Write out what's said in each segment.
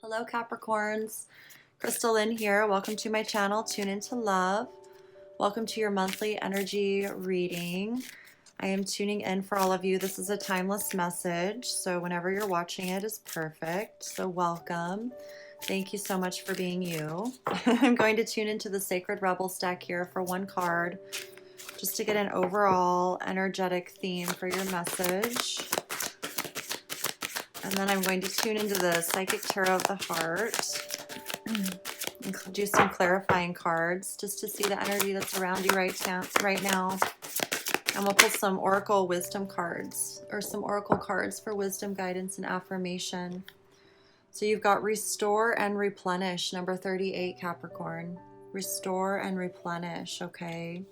Hello Capricorns, Crystal Lynn here. Welcome to my channel, Tune Into Love. Welcome to your monthly energy reading. I am tuning in for all of you. This is a timeless message, so whenever you're watching it is perfect. So welcome. Thank you so much for being you. I'm going to tune into the Sacred Rebel stack here for one card, just to get an overall energetic theme for your message. And then I'm going to tune into the Psychic Tarot of the Heart and do some clarifying cards just to see the energy that's around you right now. And we'll pull some Oracle Wisdom cards, or some Oracle cards for wisdom, guidance, and affirmation. So you've got Restore and Replenish, number 38, Capricorn. Restore and replenish, okay?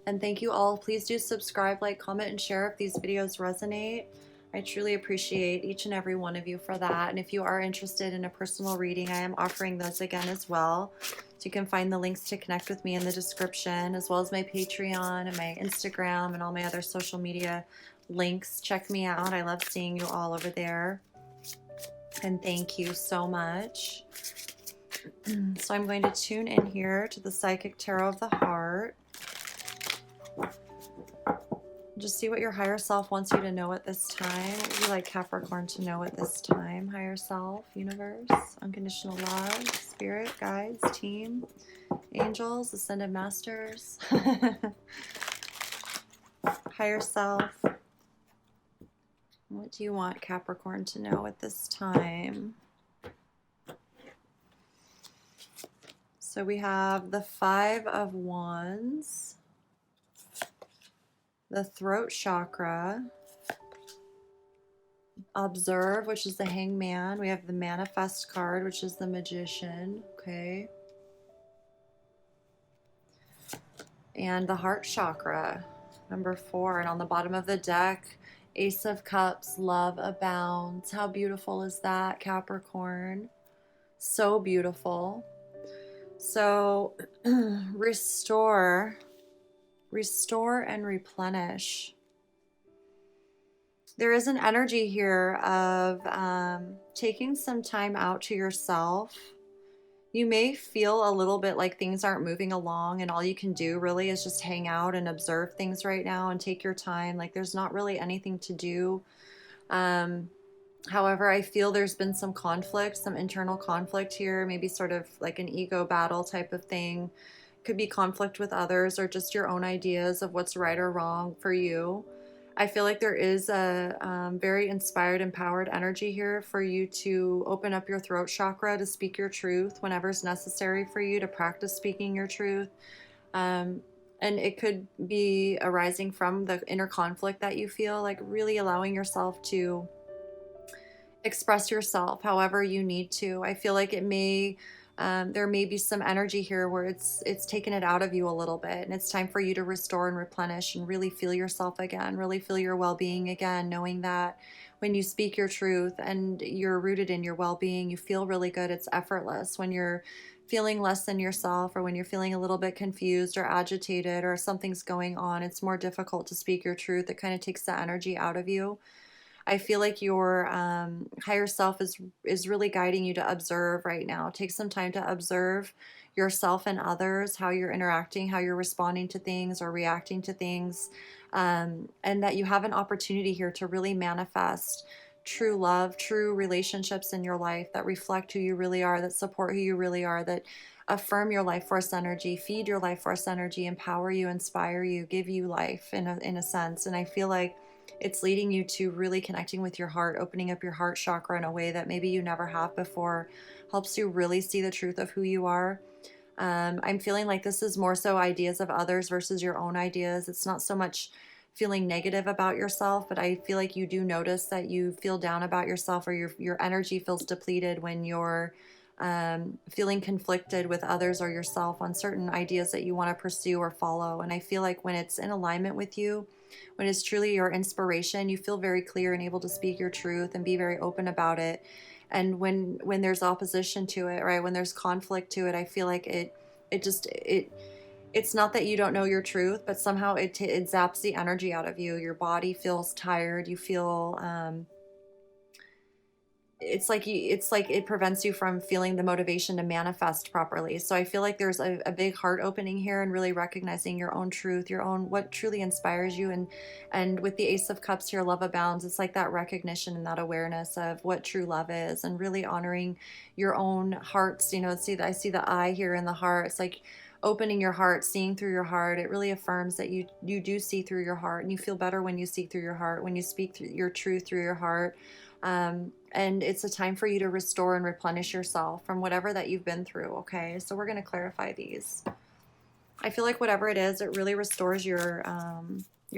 And thank you all. Please do subscribe, like, comment, and share if these videos resonate. I truly appreciate each and every one of you for that. And if you are interested in a personal reading, I am offering those again as well. So you can find the links to connect with me in the description, as well as my Patreon and my Instagram and all my other social media links. Check me out. I love seeing you all over there. And thank you so much. So I'm going to tune in here to the Psychic Tarot of the Heart. Just see what your higher self wants you to know at this time. What would you like Capricorn to know at this time? Higher self, universe, unconditional love, spirit, guides, team, angels, ascended masters. Higher self. What do you want Capricorn to know at this time? So we have the Five of Wands, the throat chakra, observe, which is the Hangman. We have the manifest card, which is the Magician, okay? And the heart chakra, number 4. And on the bottom of the deck, Ace of Cups, love abounds. How beautiful is that, Capricorn? So beautiful. So restore and replenish. There is an energy here of taking some time out to yourself. You may feel a little bit like things aren't moving along and all you can do really is just hang out and observe things right now and take your time. Like there's not really anything to do. However, I feel there's been some conflict, some internal conflict here, maybe sort of like an ego battle type of thing. Could be conflict with others or just your own ideas of what's right or wrong for you. I feel like there is a very inspired, empowered energy here for you to open up your throat chakra to speak your truth whenever it's necessary for you to practice speaking your truth. And it could be arising from the inner conflict that you feel, like really allowing yourself to express yourself however you need to. I feel like it may... there may be some energy here where it's taken it out of you a little bit, and it's time for you to restore and replenish and really feel yourself again, really feel your well-being again, knowing that when you speak your truth and you're rooted in your well-being, you feel really good. It's effortless. When you're feeling less than yourself, or when you're feeling a little bit confused or agitated or something's going on, it's more difficult to speak your truth. It kind of takes the energy out of you. I feel like your higher self is really guiding you to observe right now. Take some time to observe yourself and others, how you're interacting, how you're responding to things or reacting to things, and that you have an opportunity here to really manifest true love, true relationships in your life that reflect who you really are, that support who you really are, that affirm your life force energy, feed your life force energy, empower you, inspire you, give you life in a sense. And I feel like it's leading you to really connecting with your heart, opening up your heart chakra in a way that maybe you never have before, helps you really see the truth of who you are. I'm feeling like this is more so ideas of others versus your own ideas. It's not so much feeling negative about yourself, but I feel like you do notice that you feel down about yourself, or your energy feels depleted when you're feeling conflicted with others or yourself on certain ideas that you want to pursue or follow. And I feel like when it's in alignment with you, when it's truly your inspiration, you feel very clear and able to speak your truth and be very open about it. And when there's opposition to it, right, when there's conflict to it, I feel like it's not that you don't know your truth, but somehow it zaps the energy out of you. Your body feels tired. You feel it's like it prevents you from feeling the motivation to manifest properly. So I feel like there's a big heart opening here, and really recognizing your own truth, your own, what truly inspires you. And with the Ace of Cups here, love abounds. It's like that recognition and that awareness of what true love is, and really honoring your own hearts. You know, see, I see the eye here in the heart. It's like opening your heart, seeing through your heart. It really affirms that you do see through your heart, and you feel better when you see through your heart, when you speak through your truth through your heart. And it's a time for you to restore and replenish yourself from whatever that you've been through. Okay, so we're going to clarify these. I feel like whatever it is, it really restores your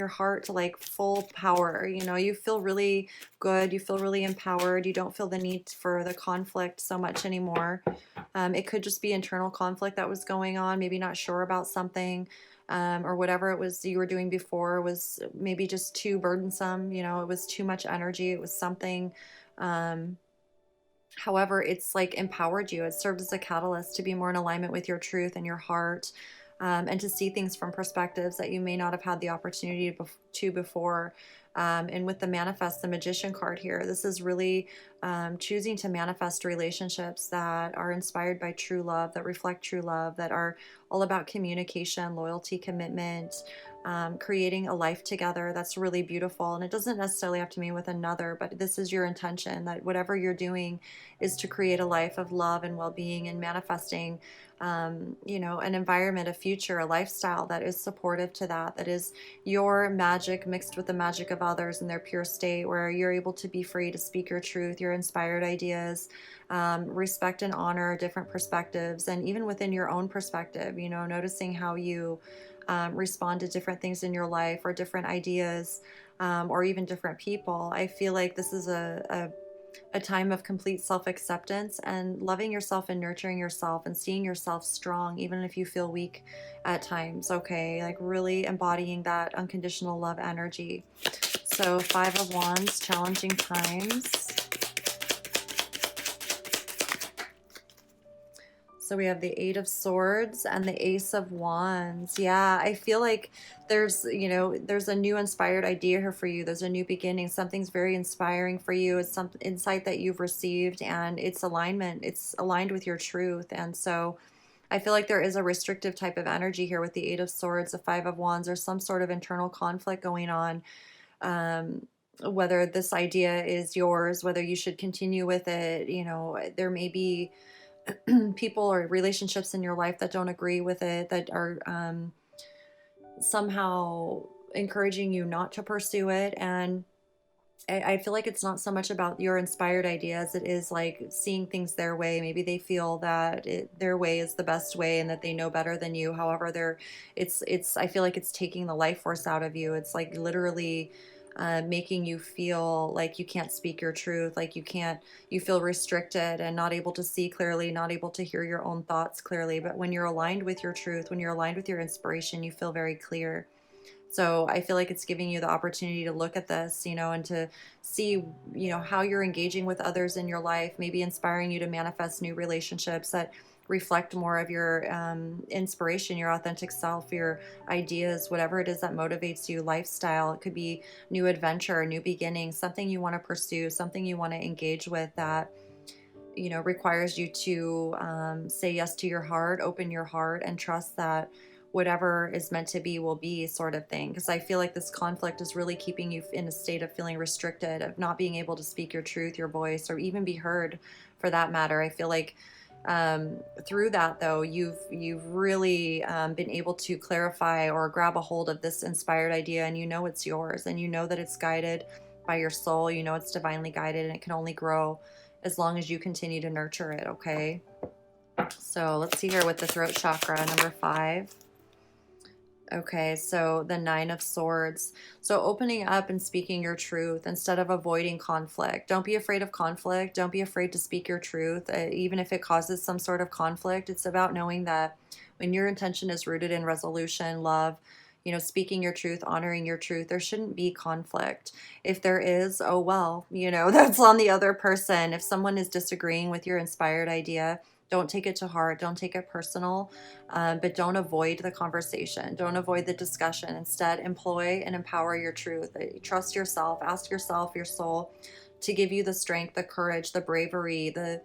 heart to like full power. You know, you feel really good. You feel really empowered. You don't feel the need for the conflict so much anymore. It could just be internal conflict that was going on, maybe not sure about something, or whatever it was you were doing before was maybe just too burdensome. You know, it was too much energy. It was something. Um, However, it's like empowered you. It served as a catalyst to be more in alignment with your truth and your heart, and to see things from perspectives that you may not have had the opportunity to before. And with the manifest, the Magician card here, this is really choosing to manifest relationships that are inspired by true love, that reflect true love, that are all about communication, loyalty, commitment, creating a life together that's really beautiful. And it doesn't necessarily have to mean with another, but this is your intention, that whatever you're doing is to create a life of love and well-being, and manifesting, you know, an environment, a future, a lifestyle that is supportive to that, that is your magic mixed with the magic of others in their pure state, where you're able to be free to speak your truth, your inspired ideas, respect and honor different perspectives, and even within your own perspective, you know, noticing how you respond to different things in your life, or different ideas, or even different people. I feel like this is a time of complete self-acceptance, and loving yourself and nurturing yourself, and seeing yourself strong even if you feel weak at times. Okay, like really embodying that unconditional love energy. So 5 of Wands, challenging times. So we have the 8 of Swords and the Ace of Wands. Yeah, I feel like there's, you know, there's a new inspired idea here for you. There's a new beginning. Something's very inspiring for you. It's some insight that you've received, and it's alignment. It's aligned with your truth. And so I feel like there is a restrictive type of energy here with the 8 of Swords, the 5 of Wands. There's some sort of internal conflict going on. Whether this idea is yours, whether you should continue with it, you know, there may be people or relationships in your life that don't agree with it, that are somehow encouraging you not to pursue it. And I feel like it's not so much about your inspired idea as it is like seeing things their way. Maybe they feel that their way is the best way, and that they know better than you. However, I feel like it's taking the life force out of you. It's like literally making you feel like you can't speak your truth, like you feel restricted and not able to see clearly, not able to hear your own thoughts clearly. But when you're aligned with your truth, when you're aligned with your inspiration, you feel very clear. So I feel like it's giving you the opportunity to look at this, you know, and to see, you know, how you're engaging with others in your life, maybe inspiring you to manifest new relationships that reflect more of your inspiration, your authentic self, your ideas, whatever it is that motivates you, lifestyle. It could be new adventure, new beginnings, something you want to pursue, something you want to engage with that, you know, requires you to say yes to your heart, open your heart, and trust that whatever is meant to be will be, sort of thing. Because I feel like this conflict is really keeping you in a state of feeling restricted, of not being able to speak your truth, your voice, or even be heard for that matter. I feel like through that, though, you've really been able to clarify or grab a hold of this inspired idea, and you know it's yours, and you know that it's guided by your soul. You know it's divinely guided, and it can only grow as long as you continue to nurture it. Okay, so let's see here with the throat chakra, number 5. Okay, so the 9 of Swords. So opening up and speaking your truth instead of avoiding conflict. Don't be afraid of conflict. Don't be afraid to speak your truth, even if it causes some sort of conflict. It's about knowing that when your intention is rooted in resolution, love, you know, speaking your truth, honoring your truth, there shouldn't be conflict. If there is, oh well, you know, that's on the other person. If someone is disagreeing with your inspired idea, don't take it to heart. Don't take it personal, but don't avoid the conversation. Don't avoid the discussion. Instead, employ and empower your truth. Trust yourself. Ask yourself, your soul, to give you the strength, the courage, the bravery, the,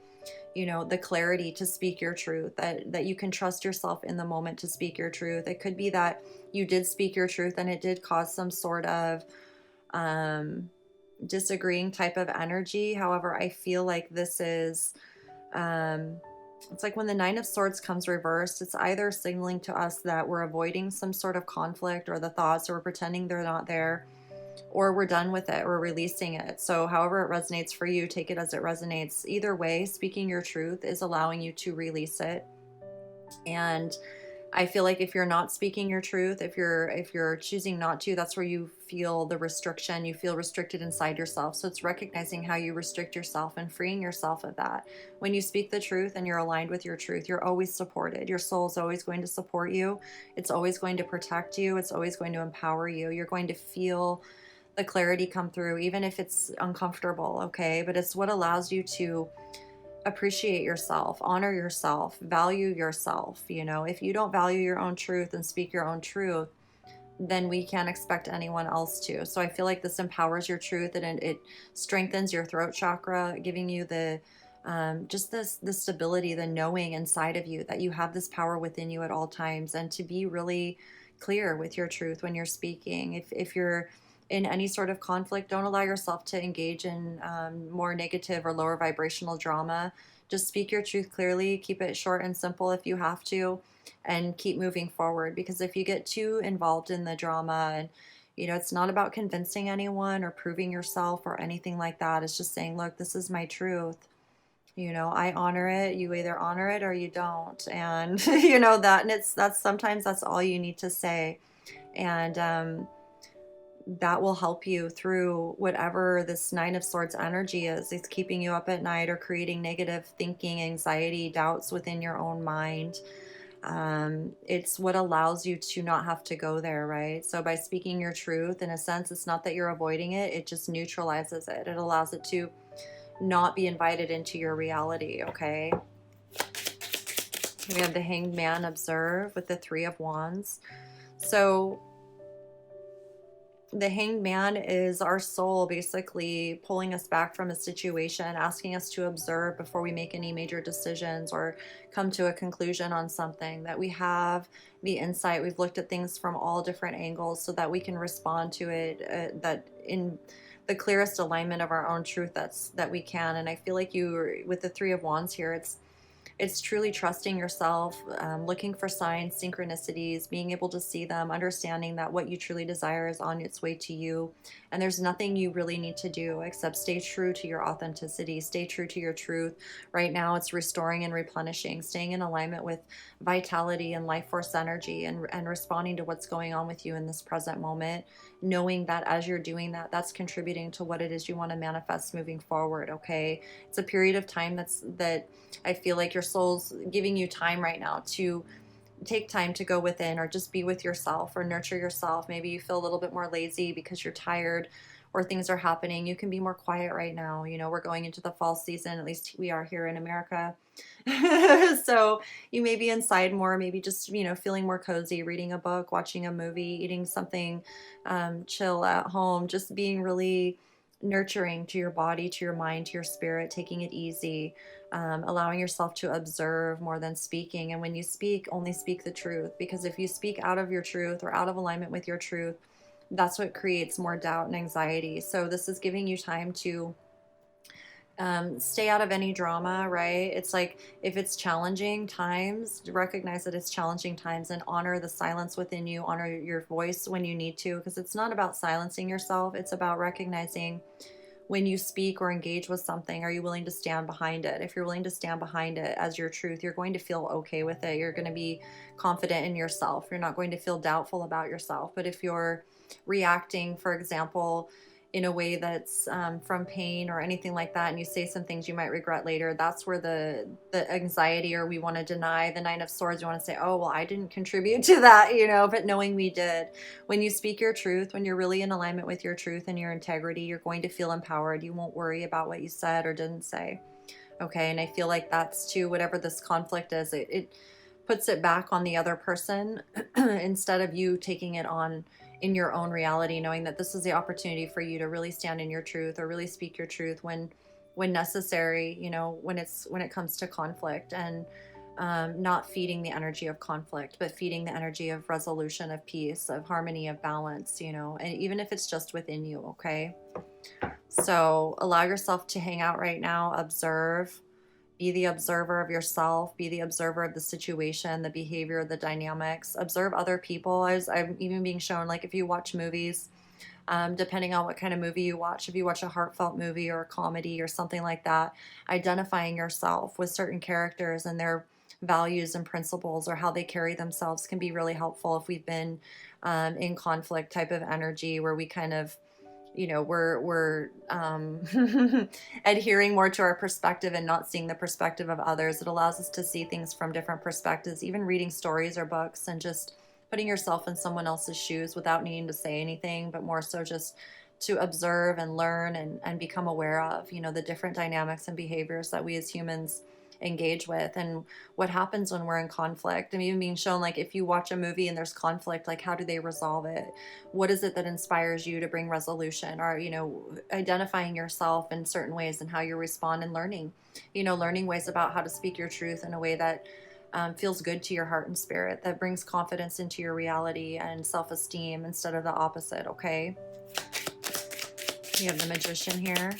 you know, the clarity to speak your truth, that you can trust yourself in the moment to speak your truth. It could be that you did speak your truth and it did cause some sort of disagreeing type of energy. However, I feel like this is, it's like when the Nine of Swords comes reversed, it's either signaling to us that we're avoiding some sort of conflict or the thoughts, or we're pretending they're not there, or we're done with it, we're releasing it. So however it resonates for you, take it as it resonates. Either way, speaking your truth is allowing you to release it. And I feel like if you're not speaking your truth, if you're choosing not to, that's where you feel the restriction. You feel restricted inside yourself. So it's recognizing how you restrict yourself and freeing yourself of that. When you speak the truth and you're aligned with your truth, you're always supported. Your soul is always going to support you. It's always going to protect you. It's always going to empower you. You're going to feel the clarity come through, even if it's uncomfortable, okay? But it's what allows you to appreciate yourself, honor yourself, value yourself. You know, if you don't value your own truth and speak your own truth, then we can't expect anyone else to. So I feel like this empowers your truth, and it strengthens your throat chakra, giving you the just the stability, the knowing inside of you that you have this power within you at all times, and to be really clear with your truth when you're speaking. If you're in any sort of conflict, don't allow yourself to engage in more negative or lower vibrational drama. Just speak your truth clearly, keep it short and simple if you have to, and keep moving forward. Because if you get too involved in the drama, and you know, it's not about convincing anyone or proving yourself or anything like that. It's just saying, look, this is my truth. You know, I honor it. You either honor it or you don't. And you know that, and that's sometimes that's all you need to say. And that will help you through whatever this Nine of Swords energy is. It's keeping you up at night or creating negative thinking, anxiety, doubts within your own mind. It's what allows you to not have to go there, right? So by speaking your truth, in a sense, it's not that you're avoiding it. It just neutralizes it. It allows it to not be invited into your reality, okay? We have the Hanged Man, observe, with the Three of Wands. So the Hanged Man is our soul basically pulling us back from a situation, asking us to observe before we make any major decisions or come to a conclusion on something, that we have the insight. We've looked at things from all different angles so that we can respond to it that in the clearest alignment of our own truth that we can. And I feel like you, with the Three of Wands here, it's truly trusting yourself, looking for signs, synchronicities, being able to see them, understanding that what you truly desire is on its way to you. And there's nothing you really need to do except stay true to your authenticity, stay true to your truth. Right now, it's restoring and replenishing, staying in alignment with vitality and life force energy, and responding to what's going on with you in this present moment, knowing that as you're doing that, that's contributing to what it is you want to manifest moving forward, okay? It's a period of time that I feel like your soul's giving you time right now to take time to go within, or just be with yourself or nurture yourself. Maybe you feel a little bit more lazy because you're tired or things are happening. You can be more quiet right now. You know, we're going into the fall season, at least we are here in America. So you may be inside more, maybe just, you know, feeling more cozy, reading a book, watching a movie, eating something chill at home, just being really nurturing to your body, to your mind, to your spirit, taking it easy, allowing yourself to observe more than speaking. And when you speak, only speak the truth, because if you speak out of your truth or out of alignment with your truth, that's what creates more doubt and anxiety. So this is giving you time to stay out of any drama, right? It's like, if it's challenging times, recognize that it's challenging times and honor the silence within you, honor your voice when you need to, because it's not about silencing yourself. It's about recognizing when you speak or engage with something, are you willing to stand behind it? If you're willing to stand behind it as your truth, you're going to feel okay with it. You're going to be confident in yourself. You're not going to feel doubtful about yourself. But if you're reacting, for example, in a way that's from pain or anything like that, and you say some things you might regret later, that's where the anxiety, or we want to deny the Nine of Swords. You want to say, oh, well, I didn't contribute to that, you know, but knowing we did. When you speak your truth, when you're really in alignment with your truth and your integrity, you're going to feel empowered. You won't worry about what you said or didn't say. Okay, and I feel like that's too, whatever this conflict is, it puts it back on the other person instead of you taking it on in your own reality, knowing that this is the opportunity for you to really stand in your truth, or really speak your truth when necessary, you know, when it comes to conflict, and not feeding the energy of conflict, but feeding the energy of resolution, of peace, of harmony, of balance, you know, and even if it's just within you, okay? So allow yourself to hang out right now, observe, be the observer of yourself, be the observer of the situation, the behavior, the dynamics, observe other people. I'm even being shown, like, if you watch movies, depending on what kind of movie you watch, if you watch a heartfelt movie or a comedy or something like that, identifying yourself with certain characters and their values and principles, or how they carry themselves, can be really helpful if we've been in conflict type of energy, where we kind of, you know, we're adhering more to our perspective and not seeing the perspective of others. It allows us to see things from different perspectives, even reading stories or books and just putting yourself in someone else's shoes without needing to say anything, but more so just to observe and learn and become aware of, you know, the different dynamics and behaviors that we as humans engage with, and what happens when we're in conflict. And even being shown, like, if you watch a movie and there's conflict, like, how do they resolve it? What is it that inspires you to bring resolution? Or, you know, identifying yourself in certain ways and how you respond, and learning, you know, learning ways about how to speak your truth in a way that feels good to your heart and spirit, that brings confidence into your reality and self-esteem instead of the opposite, okay? You have the Magician here.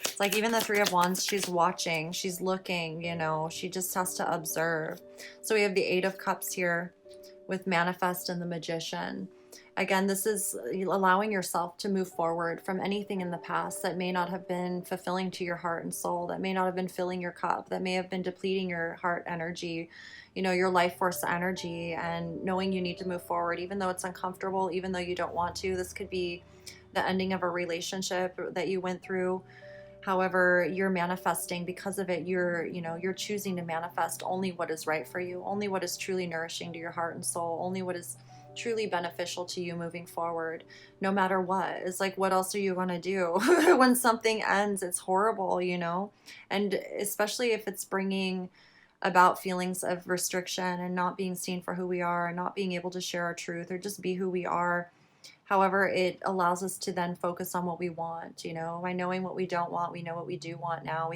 It's like, even the Three of Wands, she's watching, she's looking, you know, she just has to observe. So we have the Eight of Cups here with Manifest and the Magician. Again, this is allowing yourself to move forward from anything in the past that may not have been fulfilling to your heart and soul, that may not have been filling your cup, that may have been depleting your heart energy, you know, your life force energy, and knowing you need to move forward, even though it's uncomfortable, even though you don't want to. This could be the ending of a relationship that you went through. However, you're manifesting because of it. You're choosing to manifest only what is right for you, only what is truly nourishing to your heart and soul, only what is truly beneficial to you moving forward, no matter what. It's like, what else are you going to do? When something ends, it's horrible, you know? And especially if it's bringing about feelings of restriction and not being seen for who we are, and not being able to share our truth or just be who we are. However, it allows us to then focus on what we want, you know, by knowing what we don't want, we know what we do want now.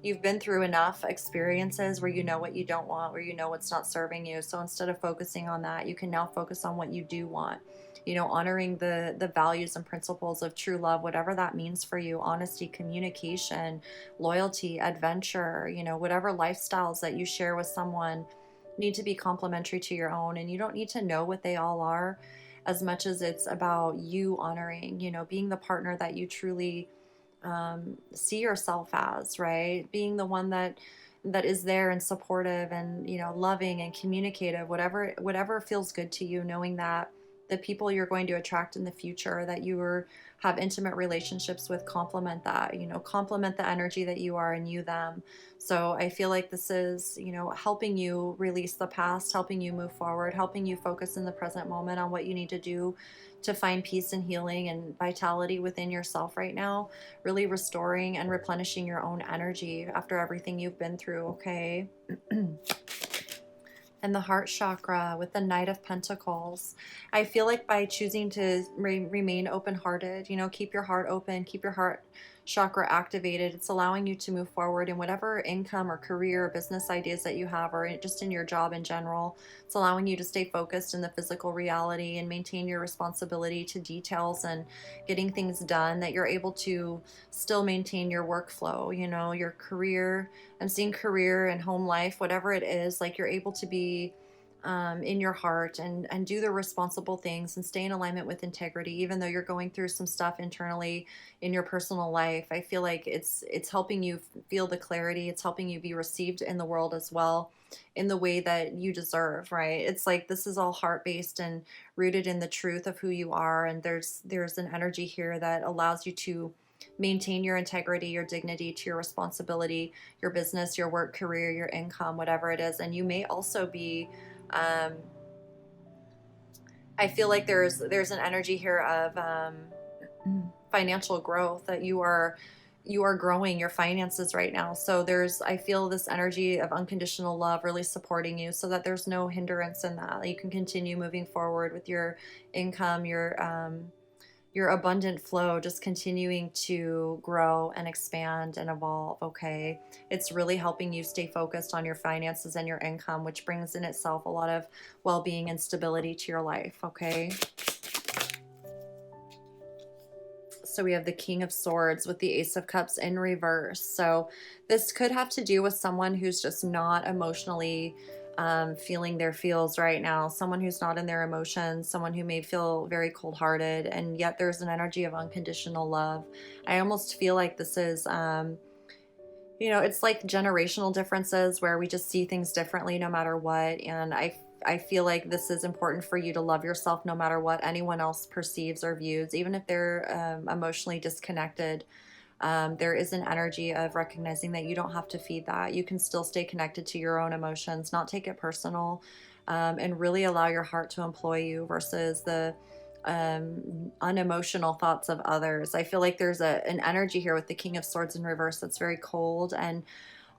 You've been through enough experiences where you know what you don't want, where you know what's not serving you. So instead of focusing on that, you can now focus on what you do want, you know, honoring the values and principles of true love, whatever that means for you: honesty, communication, loyalty, adventure, you know, whatever lifestyles that you share with someone need to be complementary to your own. And you don't need to know what they all are, as much as it's about you honoring, you know, being the partner that you truly see yourself as, right? Being the one that is there and supportive and, you know, loving and communicative, whatever feels good to you, knowing that the people you're going to attract in the future that have intimate relationships with complement that, you know, complement the energy that you are, and you them. So I feel like this is, you know, helping you release the past, helping you move forward, helping you focus in the present moment on what you need to do to find peace and healing and vitality within yourself right now, really restoring and replenishing your own energy after everything you've been through, okay? And the heart chakra with the Knight of Pentacles. I feel like by choosing to remain open-hearted, you know, keep your heart open, keep your heart chakra activated, it's allowing you to move forward in whatever income or career or business ideas that you have, or just in your job in general. It's allowing you to stay focused in the physical reality and maintain your responsibility to details and getting things done, that you're able to still maintain your workflow, you know, your career. I'm seeing career and home life, whatever it is, like you're able to be in your heart and do the responsible things and stay in alignment with integrity, even though you're going through some stuff internally in your personal life. I feel like it's helping you feel the clarity. It's helping you be received in the world as well, in the way that you deserve, right? It's like, this is all heart-based and rooted in the truth of who you are. And there's an energy here that allows you to maintain your integrity, your dignity, to your responsibility, your business, your work, career, your income, whatever it is. And you may also be, I feel like there's an energy here of financial growth, that you are growing your finances right now. So I feel this energy of unconditional love really supporting you, so that there's no hindrance in that. You can continue moving forward with your income, your abundant flow, just continuing to grow and expand and evolve. Okay. It's really helping you stay focused on your finances and your income, which brings in itself a lot of well-being and stability to your life. Okay. So we have the King of Swords with the Ace of Cups in reverse. So this could have to do with someone who's just not emotionally feeling their feels right now, someone who's not in their emotions, someone who may feel very cold-hearted, and yet there's an energy of unconditional love. I almost feel like this is, it's like generational differences where we just see things differently no matter what. And I feel like this is important for you to love yourself no matter what anyone else perceives or views, even if they're emotionally disconnected. There is an energy of recognizing that you don't have to feed that. You can still stay connected to your own emotions, not take it personal, and really allow your heart to employ you versus the unemotional thoughts of others. I feel like there's an energy here with the King of Swords in reverse that's very cold and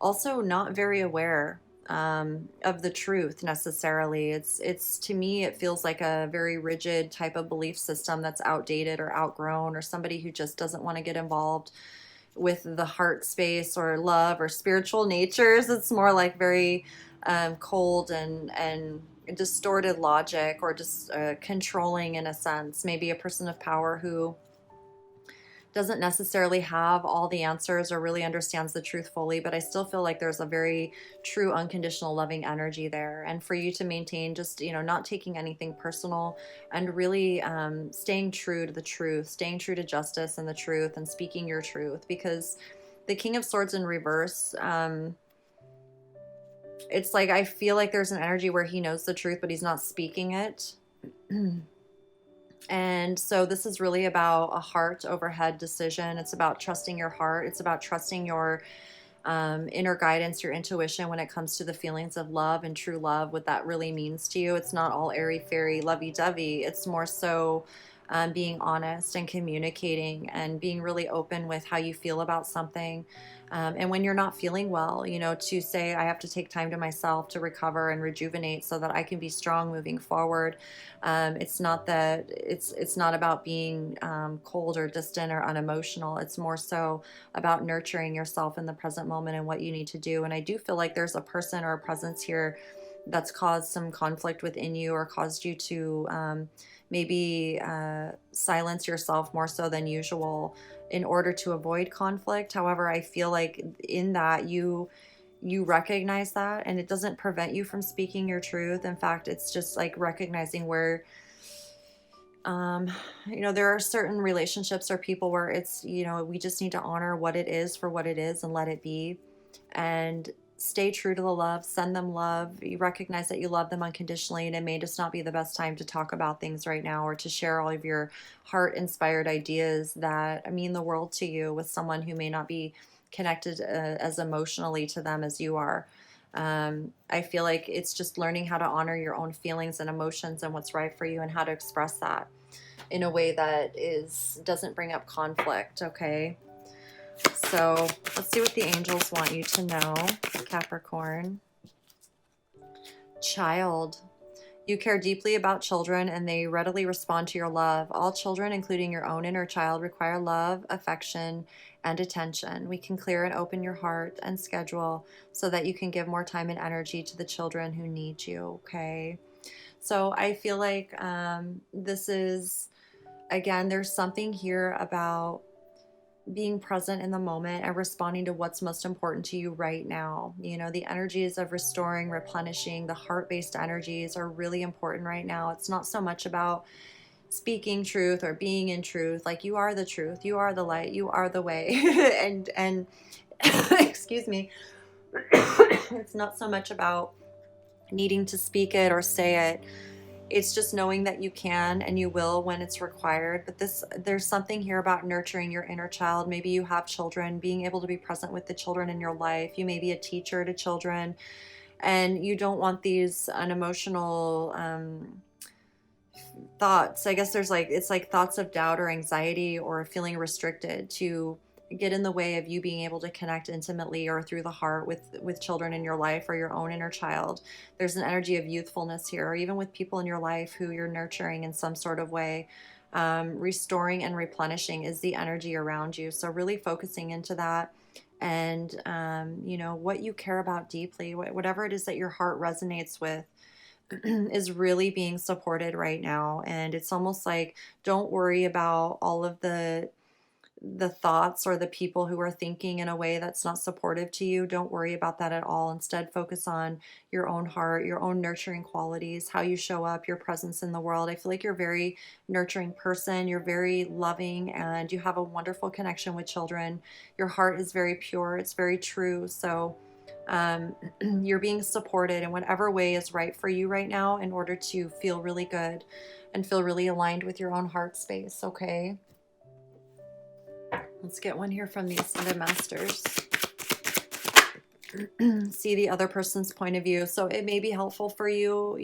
also not very aware of the truth necessarily. It's to me, it feels like a very rigid type of belief system that's outdated or outgrown, or somebody who just doesn't want to get involved with the heart space or love or spiritual natures. It's more like very cold and distorted logic, or just controlling in a sense. Maybe a person of power who doesn't necessarily have all the answers or really understands the truth fully, but I still feel like there's a very true, unconditional, loving energy there. And for you to maintain just, not taking anything personal, and really staying true to the truth, staying true to justice and the truth, and speaking your truth. Because the King of Swords in reverse, it's like I feel like there's an energy where he knows the truth, but he's not speaking it. And so this is really about a heart over head decision. It's about trusting your heart. It's about trusting your inner guidance, your intuition when it comes to the feelings of love and true love, what that really means to you. It's not all airy-fairy, lovey-dovey. It's more so being honest and communicating and being really open with how you feel about something. And when you're not feeling well, to say, I have to take time to myself to recover and rejuvenate so that I can be strong moving forward. It's not about being cold or distant or unemotional. It's more so about nurturing yourself in the present moment and what you need to do. And I do feel like there's a person or a presence here that's caused some conflict within you, or caused you to maybe silence yourself more so than usual in order to avoid conflict. However, I feel like in that you recognize that, and it doesn't prevent you from speaking your truth. In fact, it's just like recognizing where there are certain relationships or people where it's, we just need to honor what it is for what it is and let it be, and stay true to the love, send them love. You recognize that you love them unconditionally, and it may just not be the best time to talk about things right now, or to share all of your heart-inspired ideas that mean the world to you with someone who may not be connected as emotionally to them as you are. I feel like it's just learning how to honor your own feelings and emotions and what's right for you, and how to express that in a way that doesn't bring up conflict. Okay. So let's see what the angels want you to know, Capricorn. Child. You care deeply about children, and they readily respond to your love. All children, including your own inner child, require love, affection, and attention. We can clear and open your heart and schedule so that you can give more time and energy to the children who need you, okay? So I feel like this is, again, there's something here about being present in the moment and responding to what's most important to you right now. The energies of restoring, replenishing, the heart-based energies are really important right now. It's not so much about speaking truth or being in truth. Like, you are the truth, you are the light, you are the way. and excuse me. It's not so much about needing to speak it or say it. It's just knowing that you can and you will when it's required. But there's something here about nurturing your inner child. Maybe you have children, being able to be present with the children in your life. You may be a teacher to children, and you don't want these unemotional thoughts. I guess it's like thoughts of doubt or anxiety or feeling restricted to get in the way of you being able to connect intimately or through the heart with children in your life or your own inner child. There's an energy of youthfulness here, or even with people in your life who you're nurturing in some sort of way. Restoring and replenishing is the energy around you. So really focusing into that, and what you care about deeply, whatever it is that your heart resonates with, is really being supported right now. And it's almost like, don't worry about all of the thoughts or the people who are thinking in a way that's not supportive to you. Don't worry about that at all. Instead, focus on your own heart, your own nurturing qualities, how you show up, your presence in the world. I feel like you're a very nurturing person. You're very loving, and you have a wonderful connection with children. Your heart is very pure. It's very true. So you're being supported in whatever way is right for you right now in order to feel really good and feel really aligned with your own heart space. Okay. Let's get one here from the masters. See the other person's point of view. So it may be helpful for you,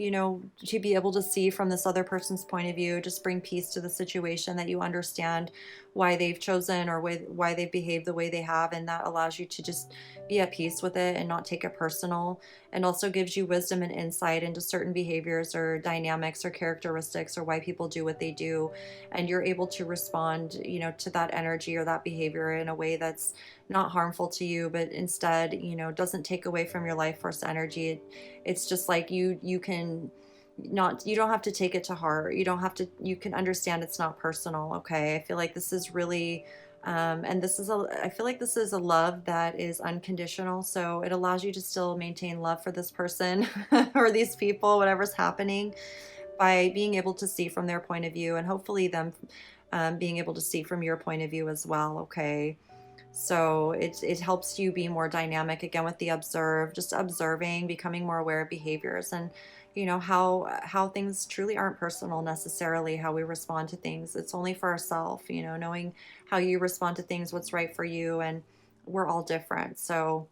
to be able to see from this other person's point of view. Just bring peace to the situation, that you understand why they've chosen or why they've behaved the way they have, and that allows you to just be at peace with it and not take it personal, and also gives you wisdom and insight into certain behaviors or dynamics or characteristics or why people do what they do, and you're able to respond to that energy or that behavior in a way that's not harmful to you, but instead doesn't take away from your life force energy. It's just like you don't have to take it to heart. You can understand it's not personal. Okay. I feel like this is really, I feel like this is a love that is unconditional. So it allows you to still maintain love for this person or these people, whatever's happening, by being able to see from their point of view, and hopefully them being able to see from your point of view as well. Okay. So it helps you be more dynamic, again, with the just observing, becoming more aware of behaviors, and how things truly aren't personal necessarily, how we respond to things. It's only for ourselves, knowing how you respond to things, what's right for you, and we're all different. So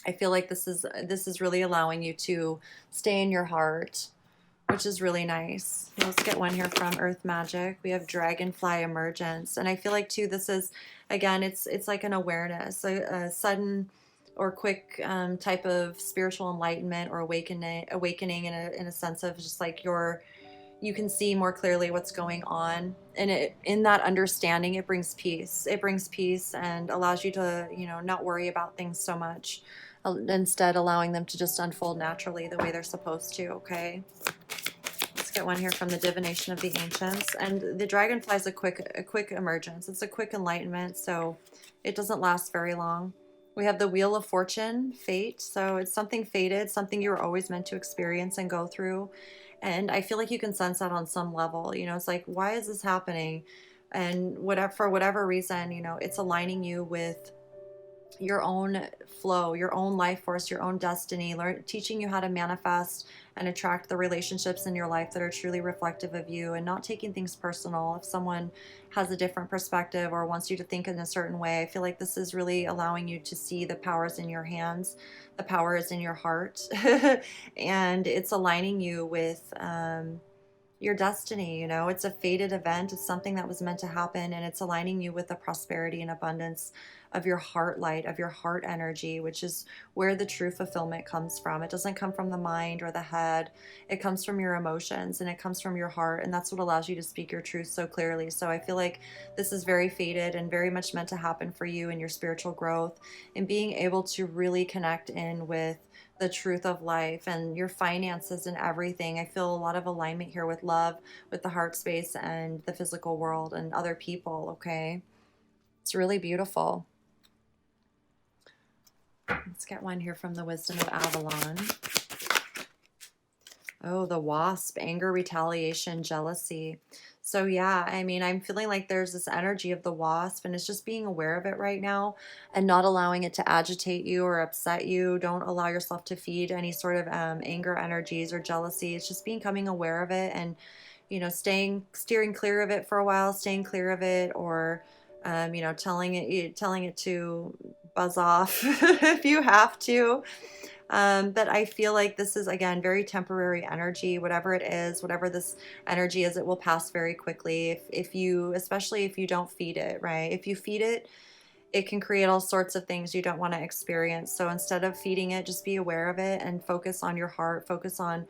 I feel like this is really allowing you to stay in your heart, which is really nice. Let's get one here from Earth Magic. We have Dragonfly Emergence. And I feel like, too, this is, again, it's like an awareness, a sudden or quick type of spiritual enlightenment or awakening in a sense of just like you can see more clearly what's going on. And in that understanding, it brings peace. It brings peace and allows you to, not worry about things so much. Instead, allowing them to just unfold naturally the way they're supposed to. Okay. Let's get one here from the Divination of the Ancients. And the dragonfly is a quick emergence. It's a quick enlightenment, so it doesn't last very long. We have the Wheel of Fortune, fate. So it's something fated, something you were always meant to experience and go through. And I feel like you can sense that on some level. It's like, why is this happening? And for whatever reason, it's aligning you with your own flow, your own life force, your own destiny, teaching you how to manifest and attract the relationships in your life that are truly reflective of you, and not taking things personal. If someone has a different perspective or wants you to think in a certain way, I feel like this is really allowing you to see the powers in your hands. The power is in your heart. And it's aligning you with your destiny. It's a fated event. It's something that was meant to happen, and it's aligning you with the prosperity and abundance of your heart light, of your heart energy, which is where the true fulfillment comes from. It doesn't come from the mind or the head. It comes from your emotions, and it comes from your heart, and that's what allows you to speak your truth so clearly. So I feel like this is very fated and very much meant to happen for you in your spiritual growth, and being able to really connect in with the truth of life and your finances and everything. I feel a lot of alignment here with love, with the heart space, and the physical world and other people. Okay. It's really beautiful. Let's get one here from the Wisdom of Avalon. Oh, the Wasp, anger, retaliation, jealousy. So yeah, I'm feeling like there's this energy of the Wasp, and it's just being aware of it right now and not allowing it to agitate you or upset you. Don't allow yourself to feed any sort of anger energies or jealousy. It's just becoming aware of it, and steering clear of it for a while, staying clear of it, or telling it to buzz off if you have to. But I feel like this is, again, very temporary energy. Whatever it is, whatever this energy is, it will pass very quickly. Especially if you don't feed it, right? If you feed it, it can create all sorts of things you don't want to experience. So instead of feeding it, just be aware of it and focus on your heart, focus on,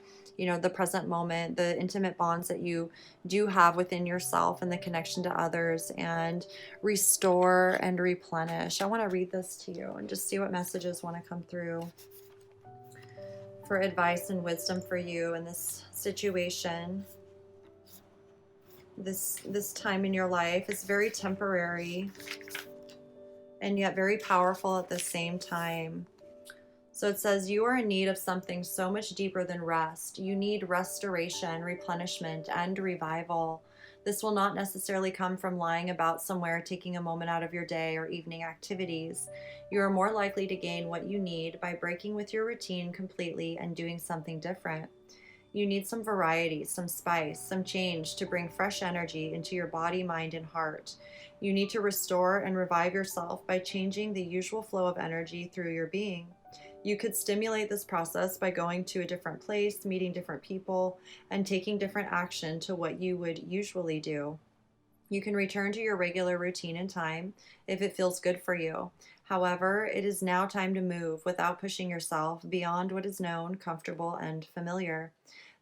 the present moment, the intimate bonds that you do have within yourself and the connection to others, and restore and replenish. I want to read this to you and just see what messages want to come through for advice and wisdom for you in this situation. This time in your life is very temporary and yet very powerful at the same time. So it says, you are in need of something so much deeper than rest. You need restoration, replenishment, and revival. This will not necessarily come from lying about somewhere, taking a moment out of your day or evening activities. You are more likely to gain what you need by breaking with your routine completely and doing something different. You need some variety, some spice, some change to bring fresh energy into your body, mind, and heart. You need to restore and revive yourself by changing the usual flow of energy through your being. You could stimulate this process by going to a different place, meeting different people, and taking different action to what you would usually do. You can return to your regular routine in time if it feels good for you. However, it is now time to move without pushing yourself beyond what is known, comfortable, and familiar.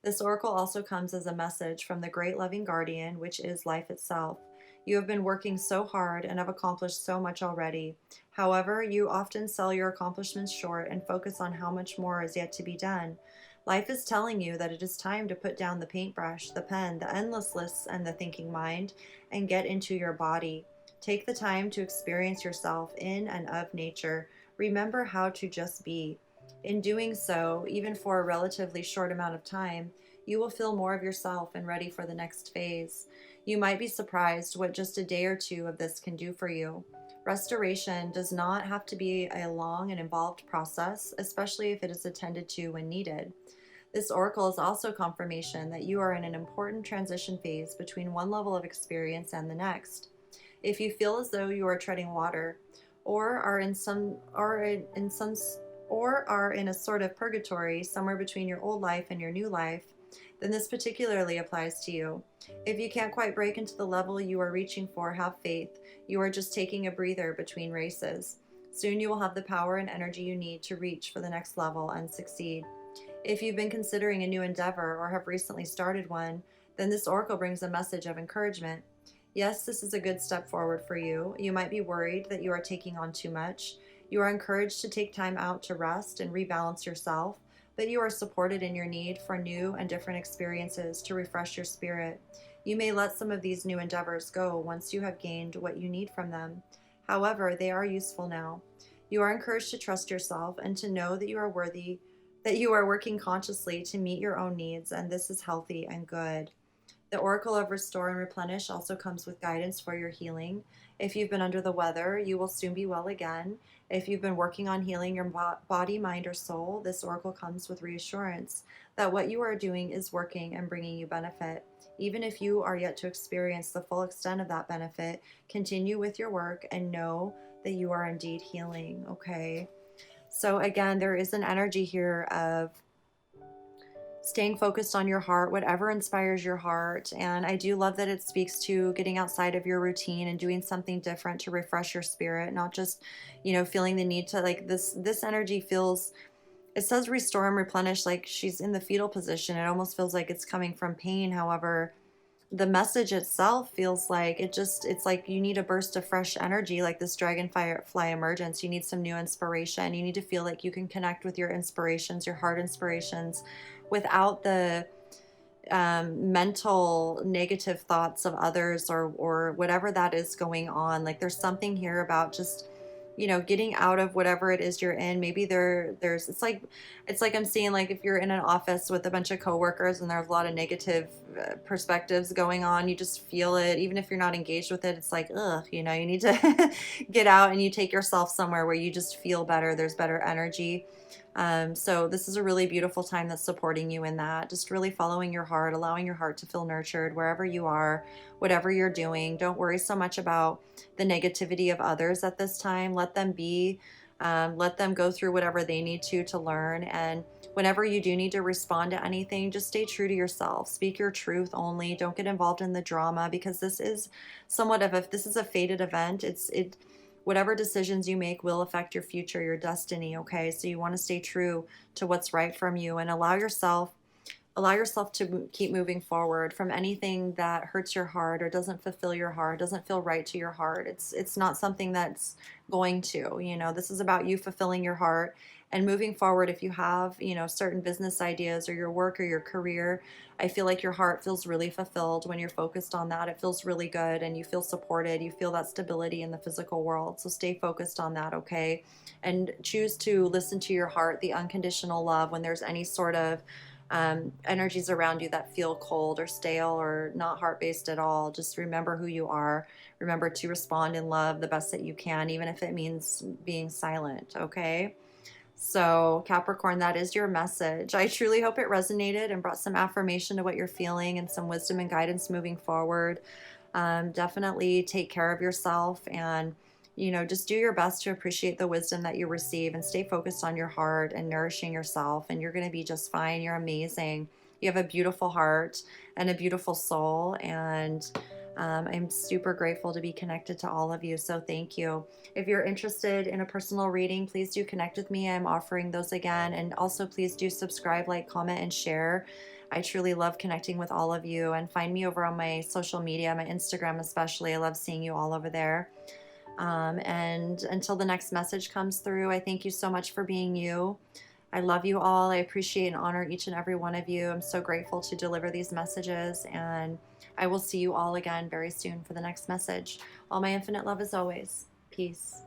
This oracle also comes as a message from the great loving guardian, which is life itself. You have been working so hard and have accomplished so much already. However, you often sell your accomplishments short and focus on how much more is yet to be done. Life is telling you that it is time to put down the paintbrush, the pen, the endless lists, and the thinking mind, and get into your body. Take the time to experience yourself in and of nature. Remember how to just be. In doing so, even for a relatively short amount of time, you will feel more of yourself and ready for the next phase. You might be surprised what just a day or two of this can do for you. Restoration does not have to be a long and involved process, especially if it is attended to when needed. This oracle is also confirmation that you are in an important transition phase between one level of experience and the next. If you feel as though you are treading water, or are in a sort of purgatory somewhere between your old life and your new life, then this particularly applies to you. If you can't quite break into the level you are reaching for, have faith. You are just taking a breather between races. Soon you will have the power and energy you need to reach for the next level and succeed. If you've been considering a new endeavor or have recently started one, then this oracle brings a message of encouragement. Yes, this is a good step forward for you. You might be worried that you are taking on too much. You are encouraged to take time out to rest and rebalance yourself, but you are supported in your need for new and different experiences to refresh your spirit. You may let some of these new endeavors go once you have gained what you need from them. However, they are useful now. You are encouraged to trust yourself and to know that you are worthy, that you are working consciously to meet your own needs, and this is healthy and good. The oracle of restore and replenish also comes with guidance for your healing. If you've been under the weather, you will soon be well again. If you've been working on healing your body, mind, or soul, this oracle comes with reassurance that what you are doing is working and bringing you benefit. Even if you are yet to experience the full extent of that benefit, continue with your work and know that you are indeed healing, okay? So again, there is an energy here of staying focused on your heart, whatever inspires your heart. And I do love that it speaks to getting outside of your routine and doing something different to refresh your spirit, not just, feeling the need to, like, this energy feels, it says restore and replenish, like she's in the fetal position. It almost feels like it's coming from pain. However, the message itself feels like it's like you need a burst of fresh energy, like this dragonfly emergence. You need some new inspiration. You need to feel like you can connect with your inspirations, your heart inspirations, without the mental negative thoughts of others or whatever that is going on. Like there's something here about just getting out of whatever it is you're in. Maybe there's it's like I'm seeing, like, if you're in an office with a bunch of coworkers and there's a lot of negative perspectives going on, you just feel it. Even if you're not engaged with it, it's like, ugh, you need to get out and you take yourself somewhere where you just feel better. There's better energy. So this is a really beautiful time that's supporting you in that. Just really following your heart, allowing your heart to feel nurtured wherever you are, whatever you're doing. Don't worry so much about the negativity of others at this time. Let them be. Let them go through whatever they need to learn. And whenever you do need to respond to anything, just stay true to yourself. Speak your truth only. Don't get involved in the drama, because this is somewhat of this is a fated event. whatever decisions you make will affect your future, your destiny, okay? So you want to stay true to what's right from you and allow yourself to keep moving forward from anything that hurts your heart or doesn't fulfill your heart, doesn't feel right to your heart. It's not something that's going to, this is about you fulfilling your heart and moving forward. If you have, certain business ideas or your work or your career, I feel like your heart feels really fulfilled when you're focused on that. It feels really good and you feel supported. You feel that stability in the physical world. So stay focused on that, okay? And choose to listen to your heart, the unconditional love, when there's any sort of energies around you that feel cold or stale or not heart-based at all. Just remember who you are. Remember to respond in love the best that you can, even if it means being silent, okay? So, Capricorn, that is your message. I truly hope it resonated and brought some affirmation to what you're feeling and some wisdom and guidance moving forward. Definitely take care of yourself and, just do your best to appreciate the wisdom that you receive and stay focused on your heart and nourishing yourself. And you're going to be just fine. You're amazing. You have a beautiful heart and a beautiful soul. And I'm super grateful to be connected to all of you. So thank you. If you're interested in a personal reading, please do connect with me. I'm offering those again. And also please do subscribe, like, comment, and share. I truly love connecting with all of you. And find me over on my social media, my Instagram especially. I love seeing you all over there. And until the next message comes through, I thank you so much for being you. I love you all. I appreciate and honor each and every one of you. I'm so grateful to deliver these messages, and I will see you all again very soon for the next message. All my infinite love as always. Peace.